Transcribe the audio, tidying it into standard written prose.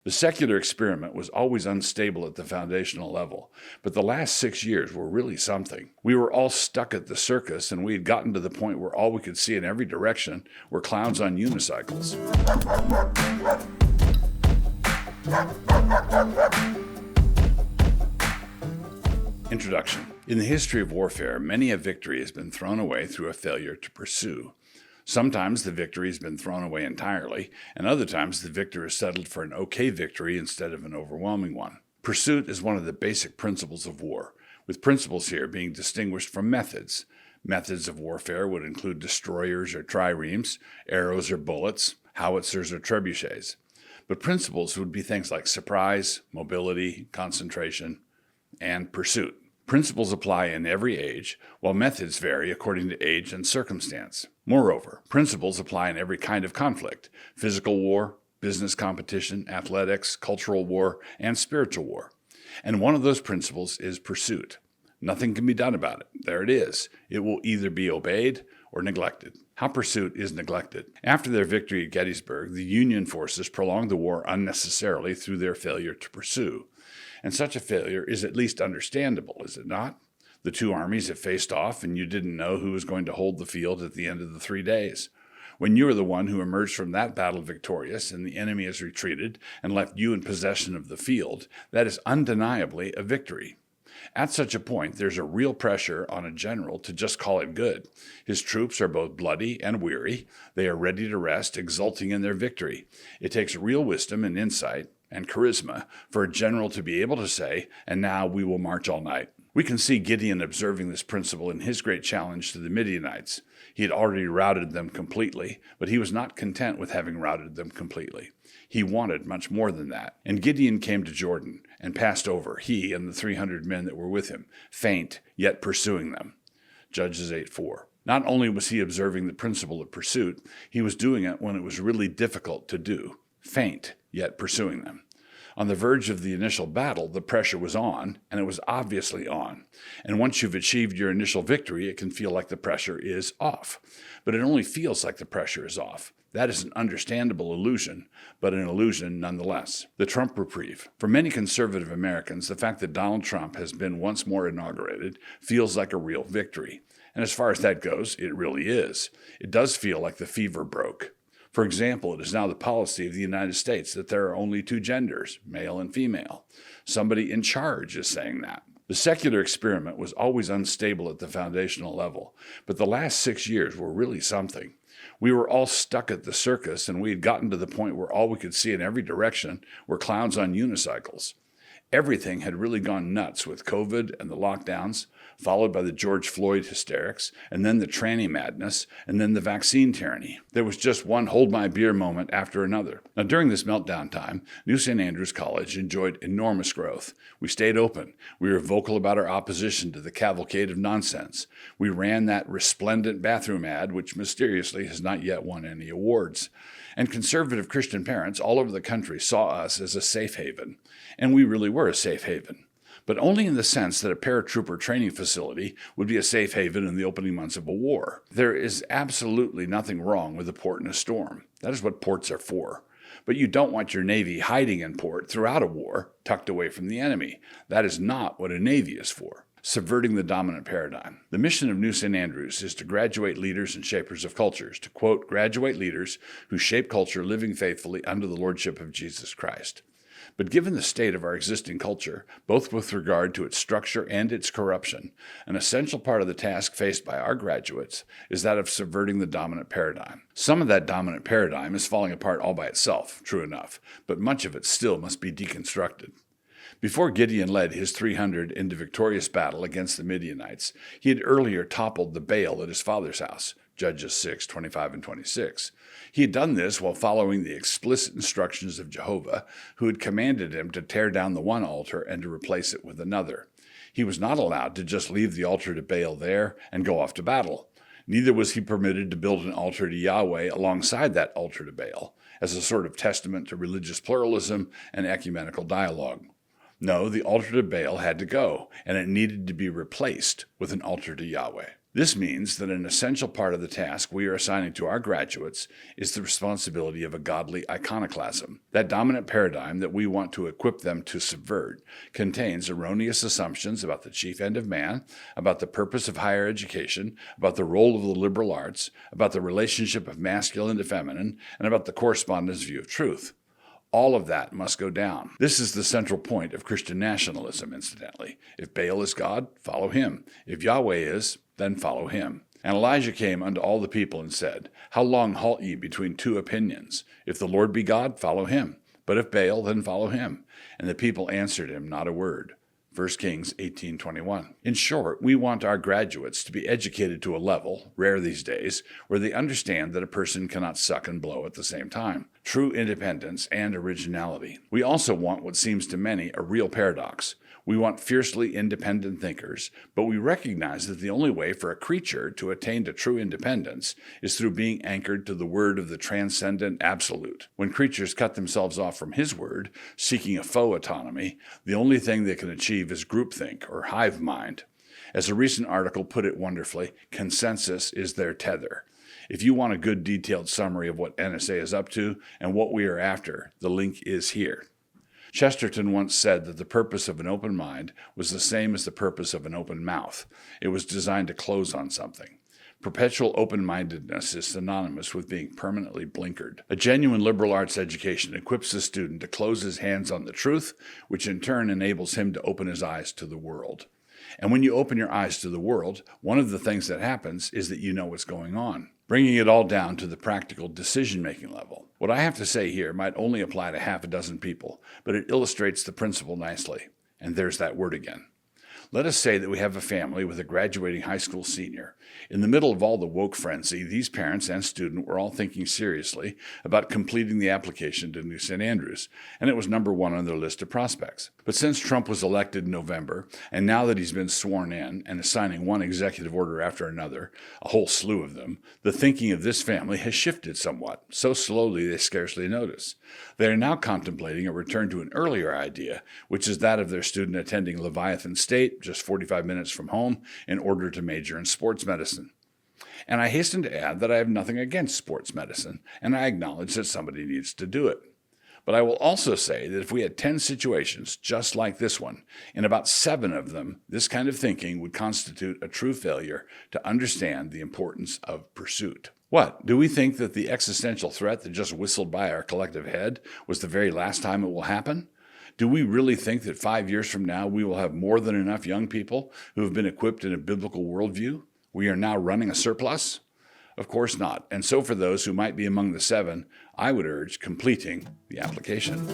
The secular experiment was always unstable at the foundational level, but the last 6 years were really something. We were all stuck at the circus, and we had gotten to the point where all we could see in every direction were clowns on unicycles. Introduction. In the history of warfare, many a victory has been thrown away through a failure to pursue. Sometimes the victory has been thrown away entirely, and other times the victor has settled for an okay victory instead of an overwhelming one. Pursuit is one of the basic principles of war, with principles here being distinguished from methods. Methods of warfare would include destroyers or triremes, arrows or bullets, howitzers or trebuchets. But principles would be things like surprise, mobility, concentration, and pursuit. Principles apply in every age, while methods vary according to age and circumstance. Moreover, principles apply in every kind of conflict: physical war, business competition, athletics, cultural war, and spiritual war. And one of those principles is pursuit. Nothing can be done about it. There it is. It will either be obeyed or neglected. How pursuit is neglected. After their victory at Gettysburg, the Union forces prolonged the war unnecessarily through their failure to pursue. And such a failure is at least understandable, is it not? The two armies have faced off, and you didn't know who was going to hold the field at the end of the 3 days. When you are the one who emerged from that battle victorious and the enemy has retreated and left you in possession of the field, that is undeniably a victory. At such a point, there's a real pressure on a general to just call it good. His troops are both bloody and weary. They are ready to rest, exulting in their victory. It takes real wisdom and insight and charisma for a general to be able to say, "And now we will march all night." We can see Gideon observing this principle in his great challenge to the Midianites. He had already routed them completely, but he was not content with having routed them completely. He wanted much more than that. And Gideon came to Jordan and passed over, he and the 300 men that were with him, faint, yet pursuing them. Judges 8:4. Not only was he observing the principle of pursuit, he was doing it when it was really difficult to do. Faint, yet pursuing them. On the verge of the initial battle, the pressure was on, and it was obviously on. And once you've achieved your initial victory, it can feel like the pressure is off. But it only feels like the pressure is off. That is an understandable illusion, but an illusion nonetheless. The Trump reprieve. For many conservative Americans, the fact that Donald Trump has been once more inaugurated feels like a real victory. And as far as that goes, it really is. It does feel like the fever broke. For example, it is now the policy of the United States that there are only 2 genders, male and female. Somebody in charge is saying that. The secular experiment was always unstable at the foundational level, but the last 6 years were really something. We were all stuck at the circus, and we had gotten to the point where all we could see in every direction were clowns on unicycles. Everything had really gone nuts with COVID and the lockdowns, followed by the George Floyd hysterics, and then the tranny madness, and then the vaccine tyranny. There was just one hold-my-beer moment after another. Now, during this meltdown time, New St. Andrews College enjoyed enormous growth. We stayed open. We were vocal about our opposition to the cavalcade of nonsense. We ran that resplendent bathroom ad, which mysteriously has not yet won any awards. And conservative Christian parents all over the country saw us as a safe haven. And we really were a safe haven. But only in the sense that a paratrooper training facility would be a safe haven in the opening months of a war. There is absolutely nothing wrong with a port in a storm. That is what ports are for. But you don't want your Navy hiding in port throughout a war, tucked away from the enemy. That is not what a Navy is for. Subverting the dominant paradigm. The mission of New St. Andrews is to graduate leaders and shapers of cultures, to, quote, graduate leaders who shape culture living faithfully under the lordship of Jesus Christ. But given the state of our existing culture, both with regard to its structure and its corruption, an essential part of the task faced by our graduates is that of subverting the dominant paradigm. Some of that dominant paradigm is falling apart all by itself, true enough, but much of it still must be deconstructed. Before Gideon led his 300 into victorious battle against the Midianites, he had earlier toppled the Baal at his father's house, Judges 6:25 and 26. He had done this while following the explicit instructions of Jehovah, who had commanded him to tear down the one altar and to replace it with another. He was not allowed to just leave the altar to Baal there and go off to battle. Neither was he permitted to build an altar to Yahweh alongside that altar to Baal, as a sort of testament to religious pluralism and ecumenical dialogue. No, the altar to Baal had to go, and it needed to be replaced with an altar to Yahweh. This means that an essential part of the task we are assigning to our graduates is the responsibility of a godly iconoclasm. That dominant paradigm that we want to equip them to subvert contains erroneous assumptions about the chief end of man, about the purpose of higher education, about the role of the liberal arts, about the relationship of masculine to feminine, and about the correspondence view of truth. All of that must go down. This is the central point of Christian nationalism, incidentally. If Baal is God, follow him. If Yahweh is, then follow him. And Elijah came unto all the people and said, How long halt ye between two opinions? If the Lord be God, follow him. But if Baal, then follow him. And the people answered him not a word. 1 Kings 18:21. In short, we want our graduates to be educated to a level, rare these days, where they understand that a person cannot suck and blow at the same time. True independence and originality. We also want what seems to many a real paradox. We want fiercely independent thinkers, but we recognize that the only way for a creature to attain to true independence is through being anchored to the word of the transcendent absolute. When creatures cut themselves off from his word, seeking a faux autonomy, the only thing they can achieve is groupthink or hive mind. As a recent article put it wonderfully, consensus is their tether. If you want a good detailed summary of what NSA is up to and what we are after, the link is here. Chesterton once said that the purpose of an open mind was the same as the purpose of an open mouth. It was designed to close on something. Perpetual open-mindedness is synonymous with being permanently blinkered. A genuine liberal arts education equips the student to close his hands on the truth, which in turn enables him to open his eyes to the world. And when you open your eyes to the world, one of the things that happens is that you know what's going on, bringing it all down to the practical decision-making level. What I have to say here might only apply to half a dozen people, but it illustrates the principle nicely. And there's that word again. Let us say that we have a family with a graduating high school senior. In the middle of all the woke frenzy, these parents and student were all thinking seriously about completing the application to New St. Andrews, and it was number one on their list of prospects. But since Trump was elected in November, and now that he's been sworn in and is signing one executive order after another, a whole slew of them, the thinking of this family has shifted somewhat, so slowly they scarcely notice. They are now contemplating a return to an earlier idea, which is that of their student attending Leviathan State, just 45 minutes from home, in order to major in sports medicine. And I hasten to add that I have nothing against sports medicine, and I acknowledge that somebody needs to do it. But I will also say that if we had 10 situations just like this one, in about 7 of them, this kind of thinking would constitute a true failure to understand the importance of pursuit. What, do we think that the existential threat that just whistled by our collective head was the very last time it will happen? Do we really think that 5 years from now we will have more than enough young people who have been equipped in a biblical worldview? We are now running a surplus? Of course not. And so for those who might be among the 7, I would urge completing the application.